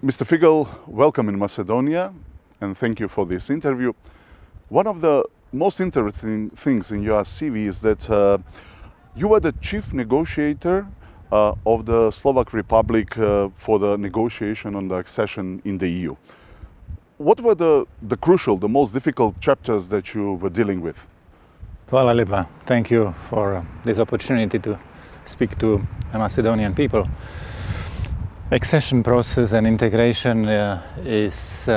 Mr. Figel, welcome in Macedonia, and thank you for this interview. One of the most interesting things in your CV is that you were the chief negotiator of the Slovak Republic for the negotiation on the accession in the EU. What were the crucial, the most difficult chapters that you were dealing with? Hvala lijepa. Thank you for this opportunity to speak to the Macedonian people. Accession process and integration is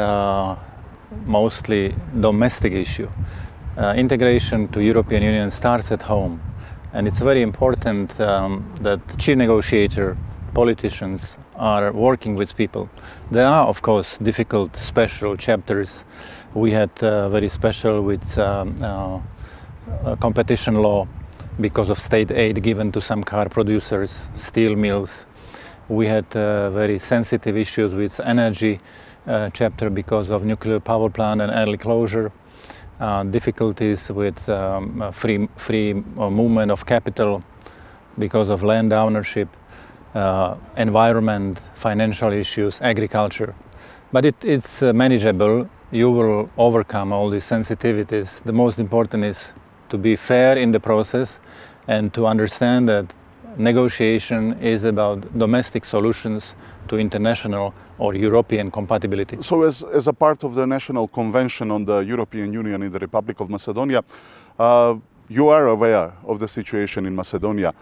mostly domestic issue. Integration to European Union starts at home, and it's very important that chief negotiator, politicians are working with people. There are, of course, difficult special chapters. We had very special with competition law because of state aid given to some car producers, steel mills. We had very sensitive issues with energy chapter because of nuclear power plant and early closure. Difficulties with free movement of capital because of land ownership, environment, financial issues, agriculture. But it's manageable. You will overcome all these sensitivities. The most important is to be fair in the process and to understand that negotiation is about domestic solutions to international or European compatibility. So as a part of the National Convention on the European Union in the Republic of Macedonia, you are aware of the situation in Macedonia.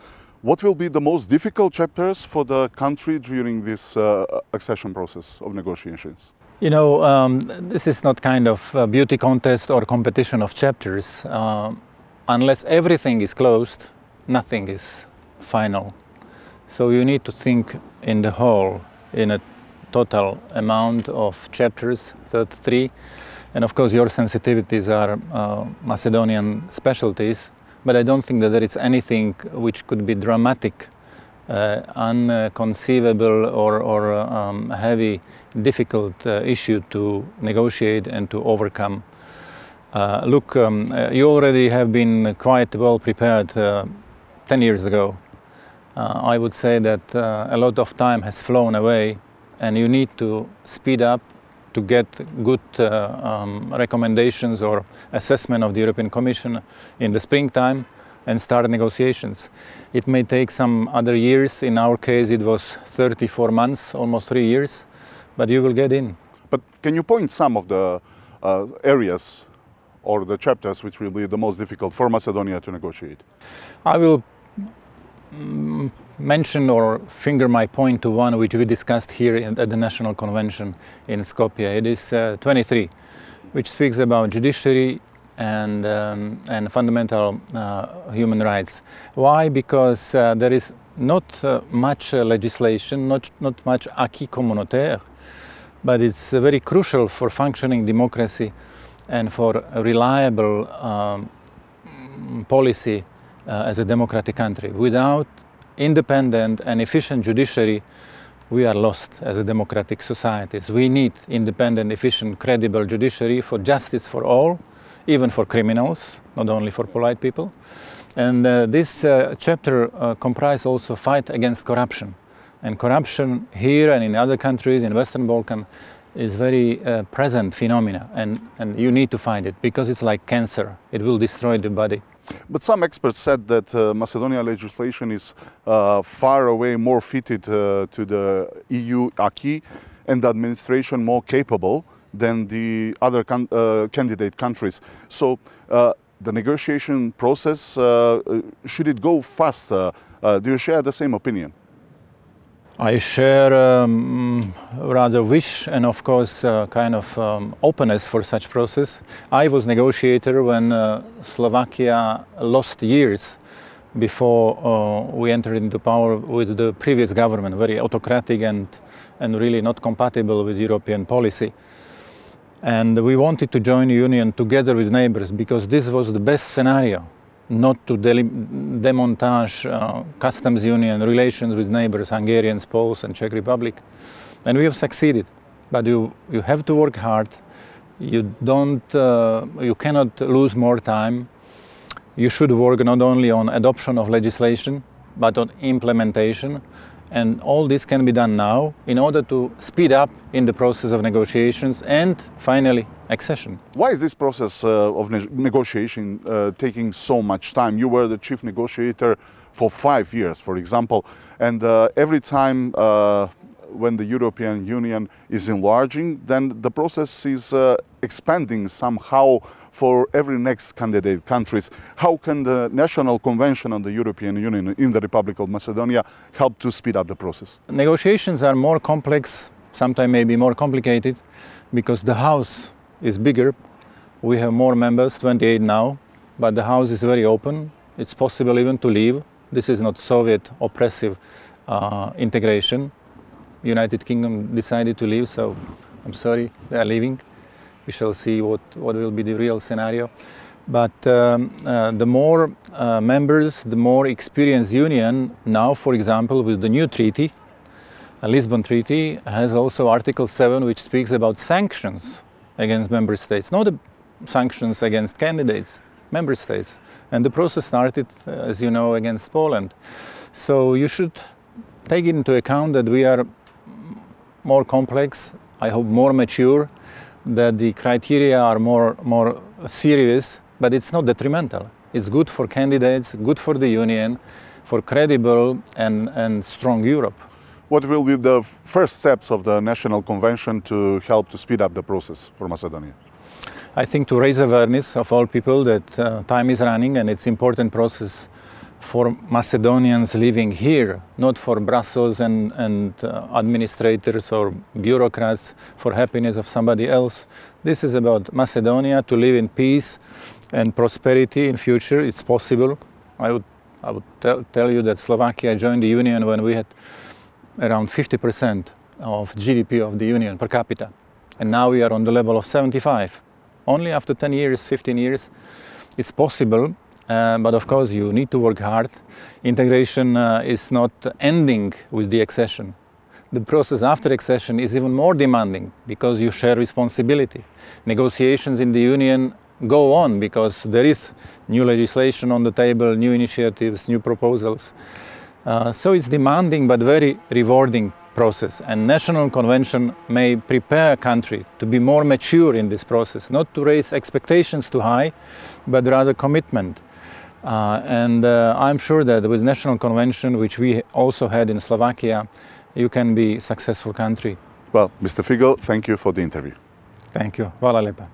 What will be the most difficult chapters for the country during this accession process of negotiations? You know, this is not kind of a beauty contest or competition of chapters. Unless everything is closed, nothing is final. So you need to think in the whole, in a total amount of chapters, 33. And of course your sensitivities are Macedonian specialties, but I don't think that there is anything which could be dramatic, unconceivable or heavy, difficult issue to negotiate and to overcome. Look, you already have been quite well prepared 10 years ago. I would say that a lot of time has flown away, and you need to speed up to get good recommendations or assessment of the European Commission in the springtime and start negotiations. It may take some other years. In our case, it was 34 months, almost 3 years, but you will get in. But can you point some of the areas or the chapters which will be the most difficult for Macedonia to negotiate? I will mention or finger my point to one which we discussed here at the National Convention in Skopje. It is 23, which speaks about judiciary and fundamental human rights. Why? Because there is not much legislation, not much acquis communautaire, but it's very crucial for functioning democracy and for a reliable policy as a democratic country. Without independent and efficient judiciary, we are lost as a democratic societies. We need independent, efficient, credible judiciary for justice for all, even for criminals, not only for polite people. And this chapter comprises also fight against corruption. And corruption here and in other countries in Western Balkan is very present phenomena, and you need to fight it because it's like cancer. It will destroy the body. But some experts said that Macedonia legislation is far away more fitted to the EU acquis and the administration more capable than the other candidate countries. So the negotiation process, should it go faster? Do you share the same opinion? I share rather wish and of course kind of openness for such process. I was negotiator when Slovakia lost years before we entered into power with the previous government, very autocratic and really not compatible with European policy. And we wanted to join the Union together with neighbors because this was the best scenario. Not to demontage customs union relations with neighbors, Hungarians, Poles and Czech Republic. And we have succeeded. But you have to work hard. You cannot lose more time. You should work not only on adoption of legislation, but on implementation. And all this can be done now in order to speed up in the process of negotiations and finally accession. Why is this process of negotiation taking so much time? You were the chief negotiator for 5 years, for example, and every time when the European Union is enlarging, then the process is expanding somehow for every next candidate countries. How can the National Convention on the European Union in the Republic of Macedonia help to speed up the process? Negotiations are more complex, sometimes maybe more complicated, because the House is bigger. We have more members, 28 now, but the House is very open. It's possible even to leave. This is not Soviet oppressive integration. United Kingdom decided to leave, so I'm sorry, they are leaving. We shall see what will be the real scenario. But the more members, the more experienced union. Now, for example, with the new treaty, the Lisbon Treaty has also Article 7, which speaks about sanctions against member states, not the sanctions against candidates, member states. And the process started, as you know, against Poland. So you should take into account that we are more complex, I hope more mature, that the criteria are more serious, but it's not detrimental. It's good for candidates, good for the Union, for credible and strong Europe. What will be the first steps of the National Convention to help to speed up the process for Macedonia? I think to raise awareness of all people that time is running and it's an important process for Macedonians living here, not for Brussels and administrators or bureaucrats for happiness of somebody else. This is about Macedonia to live in peace and prosperity in future. It's possible. I would tell you that Slovakia joined the Union when we had around 50% of GDP of the Union per capita. And now we are on the level of 75. Only after 10 years, 15 years, it's possible. But of course, you need to work hard. Integration is not ending with the accession. The process after accession is even more demanding because you share responsibility. Negotiations in the Union go on because there is new legislation on the table, new initiatives, new proposals. So it's demanding but very rewarding process. And National Convention may prepare a country to be more mature in this process, not to raise expectations too high, but rather commitment. I'm sure that with National Convention, which we also had in Slovakia, you can be a successful country. Well, Mr. Figel, thank you for the interview. Thank you. Hvala lepa.